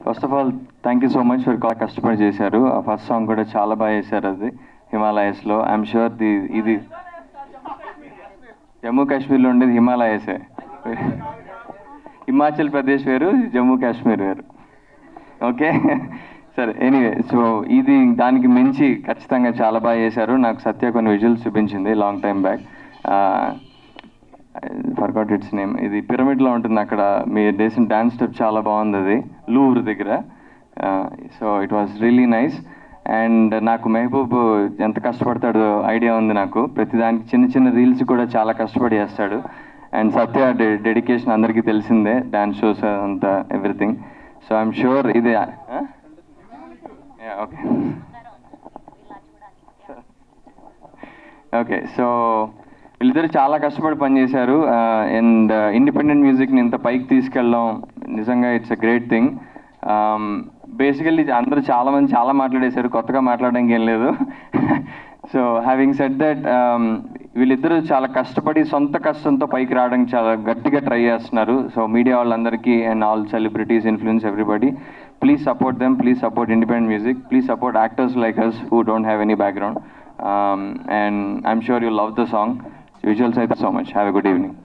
First of all thank you so much for కష్టపడి చేశారు. ఆ ఫస్ట్ సాంగ్ కూడా చాలా బాగా చేశారు. అది హిమాలయస్లో. ఐఎమ్ షూర్ ఇది జమ్మూ కాశ్మీర్లో ఉండేది హిమాలయసే. హిమాచల్ ప్రదేశ్ వేరు, జమ్మూ కాశ్మీర్ వేరు. ఓకే సరే, ఎనీవే, సో ఇది దానికి మించి ఖచ్చితంగా చాలా బాగా చేశారు. నాకు సత్య కొన్ని విజువల్స్ చూపించింది long time back. Forgot its name. ఇది పిరమిడ్లో ఉంటుంది, అక్కడ మీరు చేసిన డ్యాన్స్ స్టెప్ చాలా బాగుంది. అది లూవ్ర్ దగ్గర. So it was really nice. And నాకు మెహబూబ్ ఎంత కష్టపడతాడో ఐడియా ఉంది నాకు. ప్రతిదానికి చిన్న చిన్న రీల్స్ కూడా చాలా కష్టపడి చేస్తాడు. అండ్ సత్య డెడికేషన్ అందరికీ తెలిసిందే, డ్యాన్స్ షోస్ అంతా ఎవ్రీథింగ్. సో ఐఎమ్ షూర్ ఇది ఓకే ఓకే. సో వీళ్ళిద్దరు చాలా కష్టపడి పనిచేశారు. అండ్ ఇండిపెండెంట్ మ్యూజిక్ని ఇంత పైకి తీసుకెళ్ళడం నిజంగా it's a great thing. Basically అందరూ చాలామంది చాలా మాట్లాడేశారు, కొత్తగా మాట్లాడడానికి ఏం లేదు. సో హ్యావింగ్ సెడ్ దట్, వీళ్ళిద్దరూ చాలా కష్టపడి సొంత కష్టంతో పైకి రావడానికి చాలా గట్టిగా ట్రై చేస్తున్నారు. సో మీడియా వాళ్ళందరికీ and all celebrities, influence, everybody, please support them, please support independent music, please support actors like us who don't have any background, and I'm sure you'll love the song. Visuals, so much. Have a good evening.